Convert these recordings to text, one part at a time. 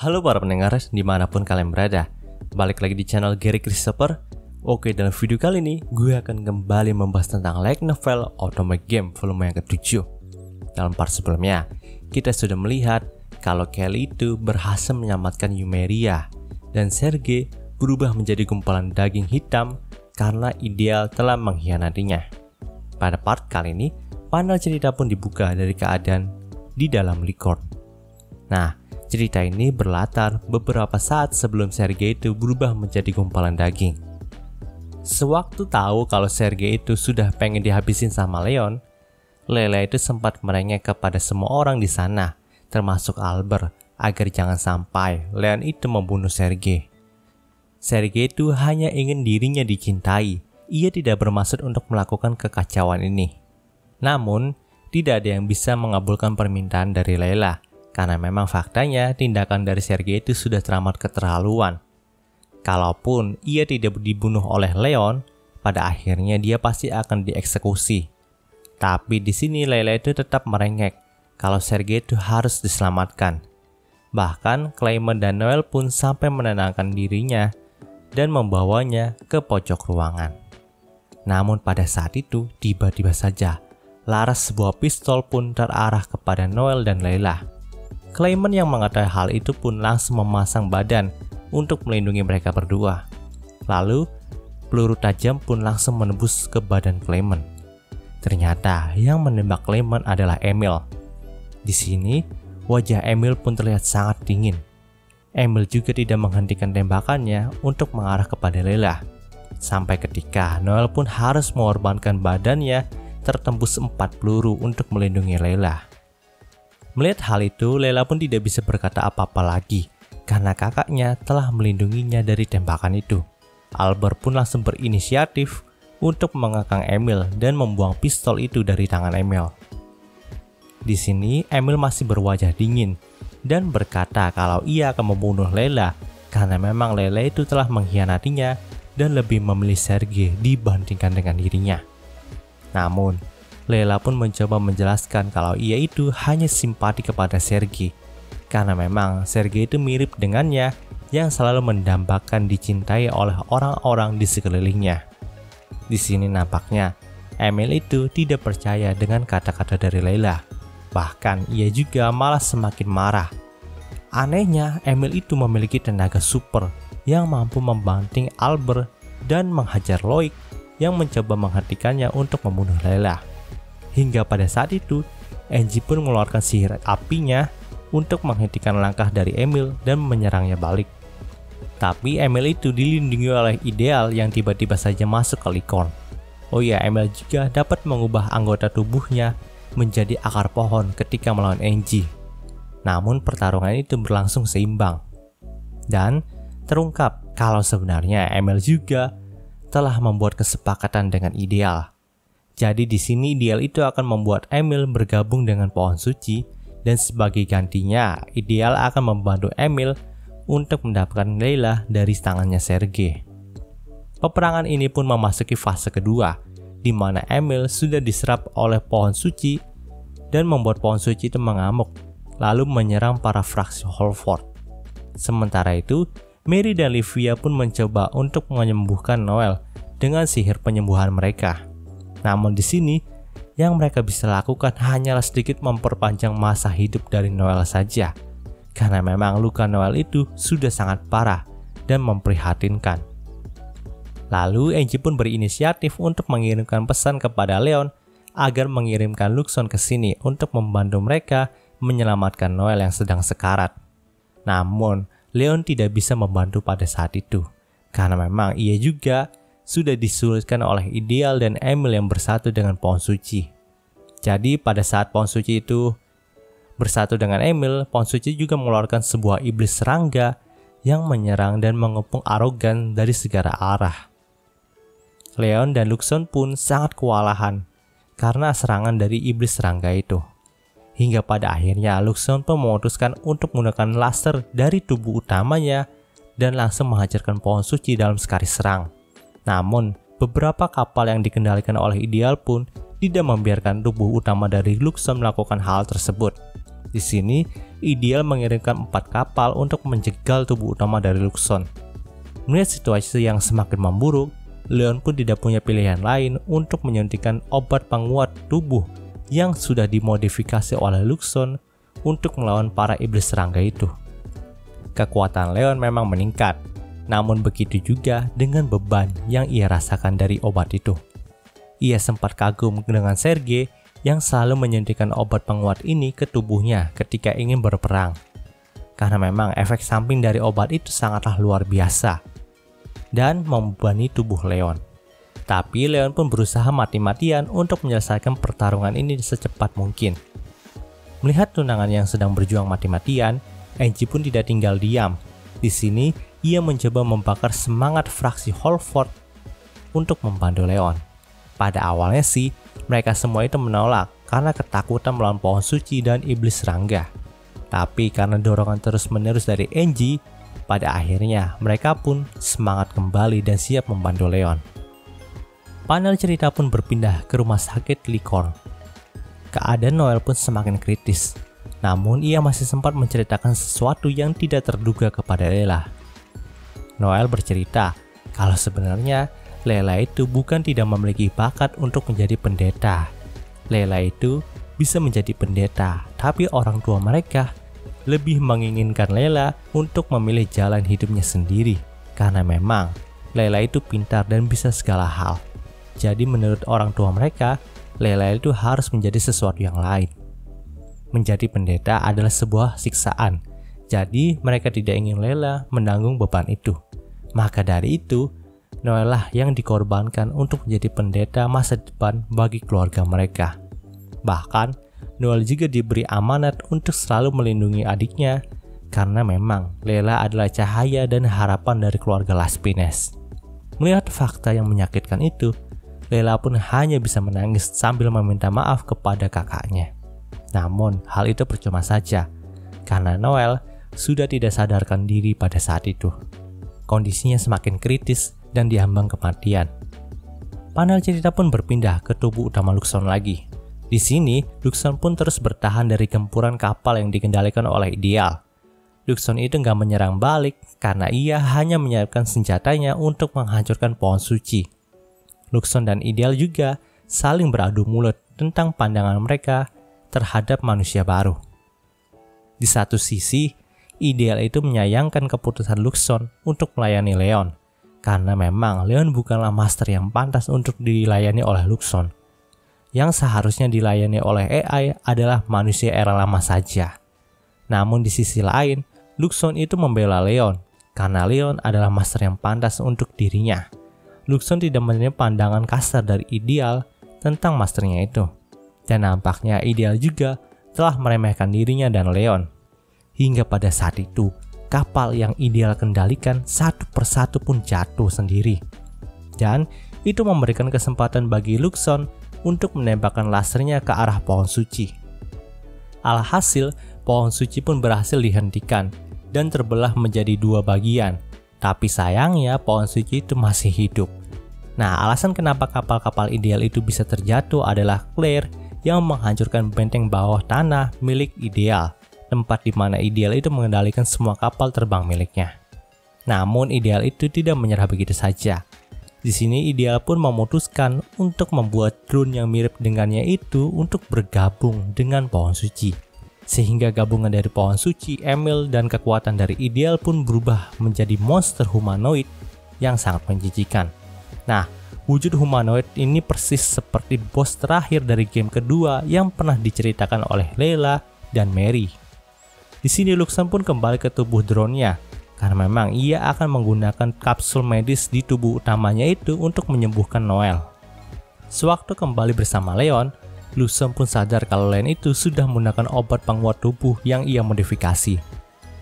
Halo para pendengar dimanapun kalian berada. Balik lagi di channel Gary Christopher. Oke, dalam video kali ini gue akan kembali membahas tentang light novel Automata Game volume yang ke-7. Dalam part sebelumnya, kita sudah melihat kalau Kelly itu berhasil menyelamatkan Yumeria dan Sergei berubah menjadi gumpalan daging hitam karena Ideal telah mengkhianatinya. Pada part kali ini, panel cerita pun dibuka dari keadaan di dalam Licorne. Nah, cerita ini berlatar beberapa saat sebelum Sergei itu berubah menjadi gumpalan daging. Sewaktu tahu kalau Sergei itu sudah pengen dihabisin sama Leon, Layla itu sempat merengek kepada semua orang di sana, termasuk Albert, agar jangan sampai Leon itu membunuh Sergei. Sergei itu hanya ingin dirinya dicintai, ia tidak bermaksud untuk melakukan kekacauan ini. Namun, tidak ada yang bisa mengabulkan permintaan dari Layla, karena memang faktanya tindakan dari Sergei itu sudah teramat keterlaluan. Kalaupun ia tidak dibunuh oleh Leon, pada akhirnya dia pasti akan dieksekusi. Tapi di sini Layla itu tetap merengek kalau Sergei itu harus diselamatkan. Bahkan Clement dan Noel pun sampai menenangkan dirinya dan membawanya ke pojok ruangan. Namun pada saat itu tiba-tiba saja laras sebuah pistol pun terarah kepada Noel dan Layla. Clement yang mengetahui hal itu pun langsung memasang badan untuk melindungi mereka berdua. Lalu, peluru tajam pun langsung menembus ke badan Clement. Ternyata yang menembak Clement adalah Emil. Di sini, wajah Emil pun terlihat sangat dingin. Emil juga tidak menghentikan tembakannya untuk mengarah kepada Layla. Sampai ketika Noel pun harus mengorbankan badannya tertembus 4 peluru untuk melindungi Layla. Melihat hal itu, Layla pun tidak bisa berkata apa-apa lagi karena kakaknya telah melindunginya dari tembakan itu. Albert pun langsung berinisiatif untuk mengekang Emil dan membuang pistol itu dari tangan Emil. Di sini, Emil masih berwajah dingin dan berkata kalau ia akan membunuh Layla karena memang Layla itu telah mengkhianatinya dan lebih memilih Sergei dibandingkan dengan dirinya. Namun, Layla pun mencoba menjelaskan kalau ia itu hanya simpati kepada Sergei karena memang Sergei itu mirip dengannya yang selalu mendambakan dicintai oleh orang-orang di sekelilingnya. Di sini nampaknya Emil itu tidak percaya dengan kata-kata dari Layla. Bahkan ia juga malah semakin marah. Anehnya, Emil itu memiliki tenaga super yang mampu membanting Albert dan menghajar Loic yang mencoba menghentikannya untuk membunuh Layla. Hingga pada saat itu, Angie pun mengeluarkan sihir apinya untuk menghentikan langkah dari Emil dan menyerangnya balik. Tapi Emil itu dilindungi oleh Ideal yang tiba-tiba saja masuk ke Licorne. Oh iya, Emil juga dapat mengubah anggota tubuhnya menjadi akar pohon ketika melawan Angie. Namun pertarungan itu berlangsung seimbang. Dan terungkap kalau sebenarnya Emil juga telah membuat kesepakatan dengan Ideal. Jadi di sini Ideal itu akan membuat Emil bergabung dengan Pohon Suci dan sebagai gantinya Ideal akan membantu Emil untuk mendapatkan Layla dari tangannya Sergei. Peperangan ini pun memasuki fase kedua di mana Emil sudah diserap oleh Pohon Suci dan membuat Pohon Suci itu mengamuk lalu menyerang para fraksi Holford. Sementara itu, Mary dan Livia pun mencoba untuk menyembuhkan Noel dengan sihir penyembuhan mereka. Namun di sini, yang mereka bisa lakukan hanyalah sedikit memperpanjang masa hidup dari Noel saja. Karena memang luka Noel itu sudah sangat parah dan memprihatinkan. Lalu Angie pun berinisiatif untuk mengirimkan pesan kepada Leon agar mengirimkan Luxon ke sini untuk membantu mereka menyelamatkan Noel yang sedang sekarat. Namun, Leon tidak bisa membantu pada saat itu. Karena memang ia juga sudah disulitkan oleh Ideal dan Emil yang bersatu dengan Pohon Suci. Jadi pada saat Pohon Suci itu bersatu dengan Emil, Pohon Suci juga mengeluarkan sebuah iblis serangga yang menyerang dan mengepung arogan dari segala arah. Leon dan Luxon pun sangat kewalahan karena serangan dari iblis serangga itu. Hingga pada akhirnya Luxon pun memutuskan untuk menggunakan laser dari tubuh utamanya dan langsung menghajarkan Pohon Suci dalam sekali serang. Namun, beberapa kapal yang dikendalikan oleh Ideal pun tidak membiarkan tubuh utama dari Luxon melakukan hal tersebut. Di sini, Ideal mengirimkan 4 kapal untuk menjegal tubuh utama dari Luxon. Melihat situasi yang semakin memburuk, Leon pun tidak punya pilihan lain untuk menyuntikkan obat penguat tubuh yang sudah dimodifikasi oleh Luxon untuk melawan para iblis serangga itu. Kekuatan Leon memang meningkat, namun begitu juga dengan beban yang ia rasakan dari obat itu. Ia sempat kagum dengan Sergei yang selalu menyuntikkan obat penguat ini ke tubuhnya ketika ingin berperang. Karena memang efek samping dari obat itu sangatlah luar biasa dan membebani tubuh Leon. Tapi Leon pun berusaha mati-matian untuk menyelesaikan pertarungan ini secepat mungkin. Melihat tunangan yang sedang berjuang mati-matian, Angie pun tidak tinggal diam. Di sini, ia mencoba membakar semangat fraksi Holford untuk membantu Leon. Pada awalnya sih, mereka semua itu menolak karena ketakutan melawan pohon suci dan iblis serangga. Tapi karena dorongan terus-menerus dari Angie, pada akhirnya mereka pun semangat kembali dan siap membantu Leon. Panel cerita pun berpindah ke rumah sakit Licorne. Keadaan Noel pun semakin kritis, namun ia masih sempat menceritakan sesuatu yang tidak terduga kepada Lela. Noel bercerita kalau sebenarnya Lela itu bukan tidak memiliki bakat untuk menjadi pendeta. Lela itu bisa menjadi pendeta, tapi orang tua mereka lebih menginginkan Lela untuk memilih jalan hidupnya sendiri. Karena memang Lela itu pintar dan bisa segala hal. Jadi menurut orang tua mereka, Lela itu harus menjadi sesuatu yang lain. Menjadi pendeta adalah sebuah siksaan. Jadi mereka tidak ingin Lela menanggung beban itu. Maka dari itu, Noel lah yang dikorbankan untuk menjadi pendeta masa depan bagi keluarga mereka. Bahkan, Noel juga diberi amanat untuk selalu melindungi adiknya karena memang Lela adalah cahaya dan harapan dari keluarga Laspines. Melihat fakta yang menyakitkan itu, Lela pun hanya bisa menangis sambil meminta maaf kepada kakaknya. Namun, hal itu percuma saja karena Noel sudah tidak sadarkan diri pada saat itu. Kondisinya semakin kritis dan diambang kematian. Panel cerita pun berpindah ke tubuh utama Luxon lagi. Di sini, Luxon pun terus bertahan dari gempuran kapal yang dikendalikan oleh Ideal. Luxon itu nggak menyerang balik karena ia hanya menyiapkan senjatanya untuk menghancurkan pohon suci. Luxon dan Ideal juga saling beradu mulut tentang pandangan mereka terhadap manusia baru. Di satu sisi, Ideal itu menyayangkan keputusan Luxon untuk melayani Leon, karena memang Leon bukanlah master yang pantas untuk dilayani oleh Luxon. Yang seharusnya dilayani oleh AI adalah manusia era lama saja. Namun di sisi lain, Luxon itu membela Leon, karena Leon adalah master yang pantas untuk dirinya. Luxon tidak menerima pandangan kasar dari Ideal tentang masternya itu. Dan nampaknya Ideal juga telah meremehkan dirinya dan Leon. Hingga pada saat itu, kapal yang Ideal kendalikan satu persatu pun jatuh sendiri. Dan itu memberikan kesempatan bagi Luxon untuk menembakkan lasernya ke arah pohon suci. Alhasil, pohon suci pun berhasil dihentikan dan terbelah menjadi dua bagian. Tapi sayangnya pohon suci itu masih hidup. Nah, alasan kenapa kapal-kapal Ideal itu bisa terjatuh adalah Claire yang menghancurkan benteng bawah tanah milik Ideal, tempat di mana Ideal itu mengendalikan semua kapal terbang miliknya. Namun Ideal itu tidak menyerah begitu saja. Di sini Ideal pun memutuskan untuk membuat drone yang mirip dengannya itu untuk bergabung dengan pohon suci. Sehingga gabungan dari pohon suci, Emil, dan kekuatan dari Ideal pun berubah menjadi monster humanoid yang sangat menjijikan. Nah, wujud humanoid ini persis seperti bos terakhir dari game kedua yang pernah diceritakan oleh Lela dan Mary. Di sini Luxon pun kembali ke tubuh drone-nya, karena memang ia akan menggunakan kapsul medis di tubuh utamanya itu untuk menyembuhkan Noel. Sewaktu kembali bersama Leon, Luxon pun sadar kalau Leon itu sudah menggunakan obat penguat tubuh yang ia modifikasi.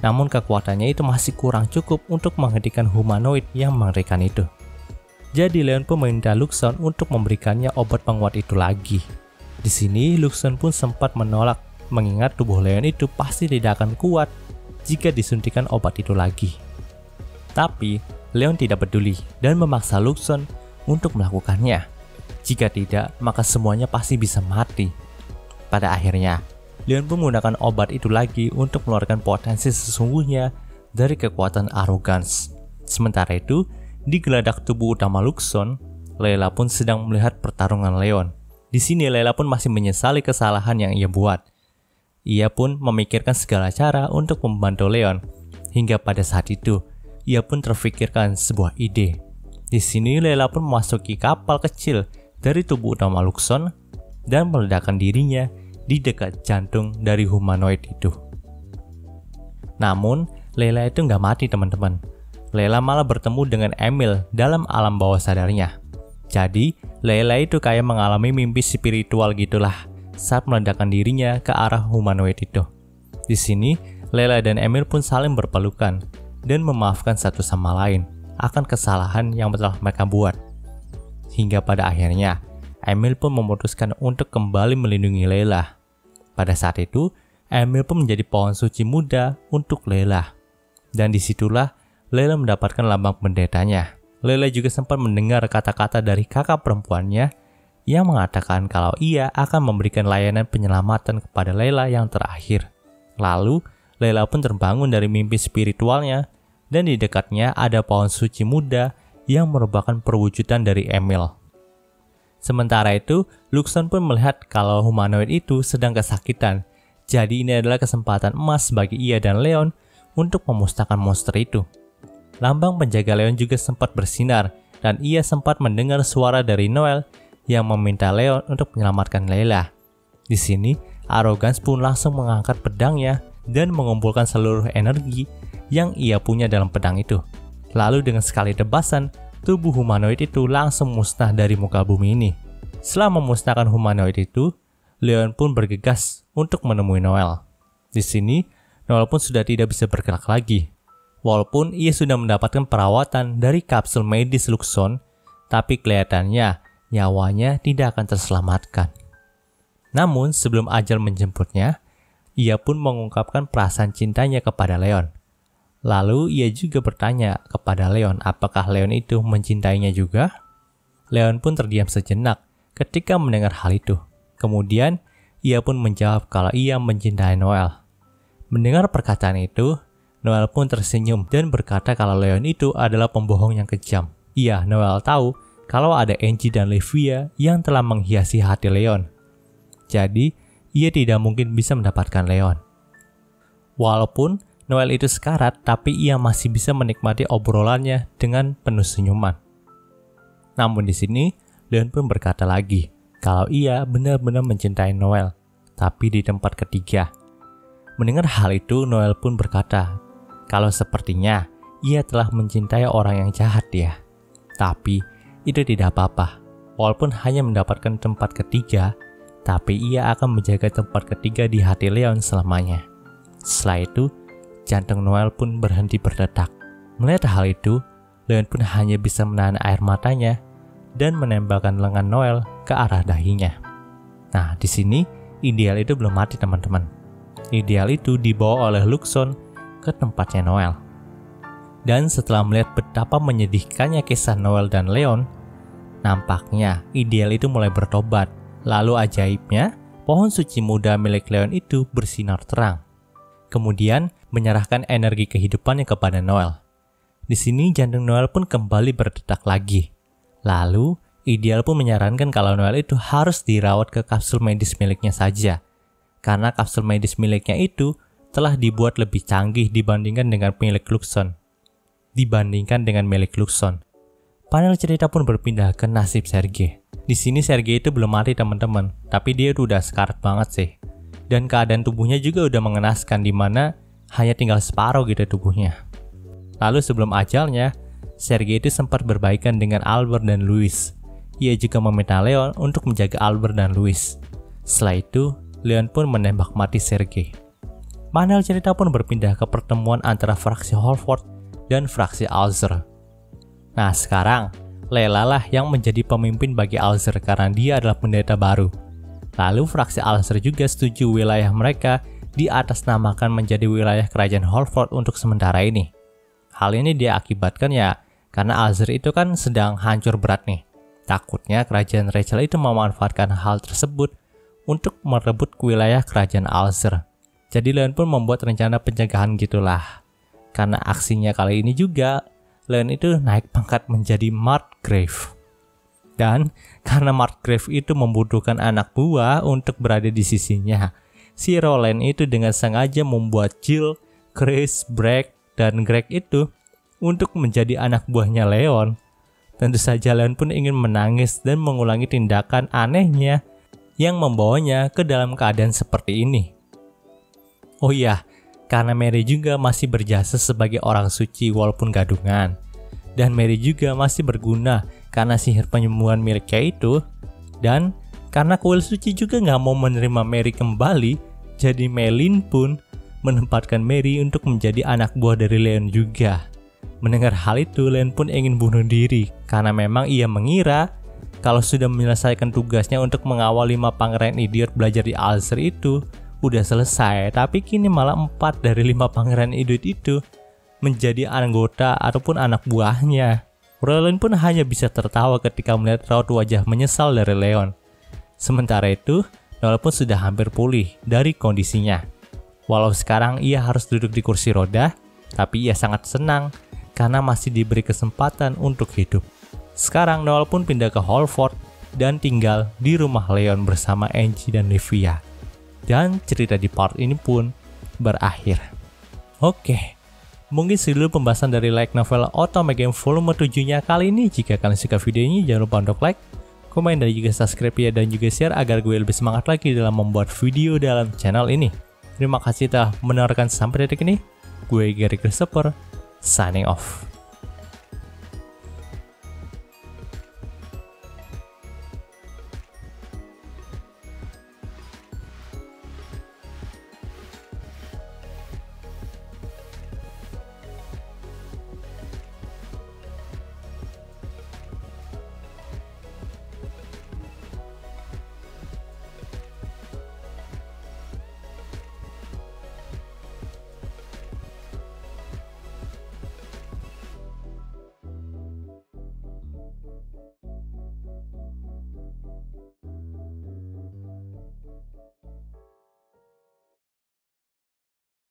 Namun kekuatannya itu masih kurang cukup untuk menghentikan humanoid yang mengerikan itu. Jadi Leon pun meminta Luxon untuk memberikannya obat penguat itu lagi. Di sini Luxon pun sempat menolak, mengingat tubuh Leon itu pasti tidak akan kuat jika disuntikan obat itu lagi. Tapi Leon tidak peduli dan memaksa Luxon untuk melakukannya. Jika tidak, maka semuanya pasti bisa mati. Pada akhirnya, Leon pun menggunakan obat itu lagi untuk mengeluarkan potensi sesungguhnya dari kekuatan Arrogance. Sementara itu, di geladak tubuh utama Luxon, Layla pun sedang melihat pertarungan Leon. Di sini Layla pun masih menyesali kesalahan yang ia buat. Ia pun memikirkan segala cara untuk membantu Leon. Hingga pada saat itu, ia pun terfikirkan sebuah ide. Di sini Layla pun memasuki kapal kecil dari tubuh utama Luxon dan meledakkan dirinya di dekat jantung dari humanoid itu. Namun, Layla itu nggak mati teman-teman. Layla malah bertemu dengan Emil dalam alam bawah sadarnya. Jadi, Layla itu kayak mengalami mimpi spiritual gitulah saat meledakkan dirinya ke arah humanoid itu. Di sini, Layla dan Emil pun saling berpelukan dan memaafkan satu sama lain akan kesalahan yang telah mereka buat. Hingga pada akhirnya, Emil pun memutuskan untuk kembali melindungi Layla. Pada saat itu, Emil pun menjadi pohon suci muda untuk Layla. Dan disitulah Layla mendapatkan lambang pendetanya. Layla juga sempat mendengar kata-kata dari kakak perempuannya yang mengatakan kalau ia akan memberikan layanan penyelamatan kepada Layla yang terakhir. Lalu, Layla pun terbangun dari mimpi spiritualnya dan di dekatnya ada pohon suci muda yang merupakan perwujudan dari Emil. Sementara itu, Luxon pun melihat kalau humanoid itu sedang kesakitan. Jadi ini adalah kesempatan emas bagi ia dan Leon untuk memusnahkan monster itu. Lambang penjaga Leon juga sempat bersinar dan ia sempat mendengar suara dari Noel yang meminta Leon untuk menyelamatkan Layla. Di sini, Arrogance pun langsung mengangkat pedangnya dan mengumpulkan seluruh energi yang ia punya dalam pedang itu. Lalu dengan sekali tebasan, tubuh humanoid itu langsung musnah dari muka bumi ini. Setelah memusnahkan humanoid itu, Leon pun bergegas untuk menemui Noel. Di sini, Noel pun sudah tidak bisa bergerak lagi. Walaupun ia sudah mendapatkan perawatan dari kapsul medis Luxon, tapi kelihatannya nyawanya tidak akan terselamatkan. Namun sebelum ajal menjemputnya, ia pun mengungkapkan perasaan cintanya kepada Leon. Lalu ia juga bertanya kepada Leon apakah Leon itu mencintainya juga. Leon pun terdiam sejenak ketika mendengar hal itu. Kemudian ia pun menjawab kalau ia mencintai Noel. Mendengar perkataan itu, Noel pun tersenyum dan berkata kalau Leon itu adalah pembohong yang kejam. Iya, Noel tahu kalau ada Angie dan Livia yang telah menghiasi hati Leon. Jadi, ia tidak mungkin bisa mendapatkan Leon. Walaupun Noel itu sekarat, tapi ia masih bisa menikmati obrolannya dengan penuh senyuman. Namun di sini, Leon pun berkata lagi kalau ia benar-benar mencintai Noel, tapi di tempat ketiga. Mendengar hal itu, Noel pun berkata kalau sepertinya ia telah mencintai orang yang jahat ya. Tapi itu tidak apa-apa. Walaupun hanya mendapatkan tempat ketiga, tapi ia akan menjaga tempat ketiga di hati Leon selamanya. Setelah itu, jantung Noel pun berhenti berdetak. Melihat hal itu, Leon pun hanya bisa menahan air matanya dan menembakkan lengan Noel ke arah dahinya. Nah, di sini Ideal itu belum mati teman-teman. Ideal itu dibawa oleh Luxon ke tempatnya Noel. Dan setelah melihat betapa menyedihkannya kisah Noel dan Leon, nampaknya Ideal itu mulai bertobat. Lalu ajaibnya, pohon suci muda milik Leon itu bersinar terang. Kemudian menyerahkan energi kehidupannya kepada Noel. Di sini jantung Noel pun kembali berdetak lagi. Lalu Ideal pun menyarankan kalau Noel itu harus dirawat ke kapsul medis miliknya saja. Karena kapsul medis miliknya itu telah dibuat lebih canggih dibandingkan dengan milik Luxon. Panel cerita pun berpindah ke nasib Sergei. Di sini Sergei itu belum mati teman-teman, tapi dia udah sekarat banget sih. Dan keadaan tubuhnya juga udah mengenaskan di mana hanya tinggal separuh gitu tubuhnya. Lalu sebelum ajalnya, Sergei itu sempat berbaikan dengan Albert dan Louis. Ia juga meminta Leon untuk menjaga Albert dan Louis. Setelah itu, Leon pun menembak mati Sergei. Panel cerita pun berpindah ke pertemuan antara fraksi Holford dan fraksi Alzer. Nah sekarang, Layla lah yang menjadi pemimpin bagi Alzer karena dia adalah pendeta baru. Lalu fraksi Alzer juga setuju wilayah mereka diatasnamakan menjadi wilayah kerajaan Holford untuk sementara ini. Hal ini diakibatkan ya karena Alzer itu kan sedang hancur berat nih. Takutnya kerajaan Rachel itu memanfaatkan hal tersebut untuk merebut wilayah kerajaan Alzer. Jadi Leon pun membuat rencana pencegahan gitulah. Karena aksinya kali ini juga, Leon itu naik pangkat menjadi Markgrave. Dan karena Markgrave itu membutuhkan anak buah untuk berada di sisinya, si Roland itu dengan sengaja membuat Jill, Chris, Bragg, dan Greg itu untuk menjadi anak buahnya Leon. Tentu saja Leon pun ingin menangis dan mengulangi tindakan anehnya yang membawanya ke dalam keadaan seperti ini. Oh iya, karena Mary juga masih berjasa sebagai orang suci walaupun gadungan. Dan Mary juga masih berguna karena sihir penyembuhan miliknya itu. Dan karena kuil suci juga nggak mau menerima Mary kembali, jadi Melin pun menempatkan Mary untuk menjadi anak buah dari Leon juga. Mendengar hal itu, Leon pun ingin bunuh diri karena memang ia mengira kalau sudah menyelesaikan tugasnya untuk mengawal 5 pangeran idiot belajar di Alzer itu udah selesai, tapi kini malah 4 dari 5 pangeran idiot itu menjadi anggota ataupun anak buahnya. Roland pun hanya bisa tertawa ketika melihat raut wajah menyesal dari Leon. Sementara itu, Noel pun sudah hampir pulih dari kondisinya. Walau sekarang ia harus duduk di kursi roda, tapi ia sangat senang karena masih diberi kesempatan untuk hidup. Sekarang Noel pun pindah ke Holford dan tinggal di rumah Leon bersama Angie dan Livia. Dan cerita di part ini pun berakhir. Oke, mungkin segitu pembahasan dari light novel Otome Game volume 7-nya kali ini. Jika kalian suka video ini, jangan lupa untuk like, komen, dan juga subscribe ya, dan juga share agar gue lebih semangat lagi dalam membuat video dalam channel ini. Terima kasih telah mendengarkan sampai detik ini. Gue Gary Christopher, signing off.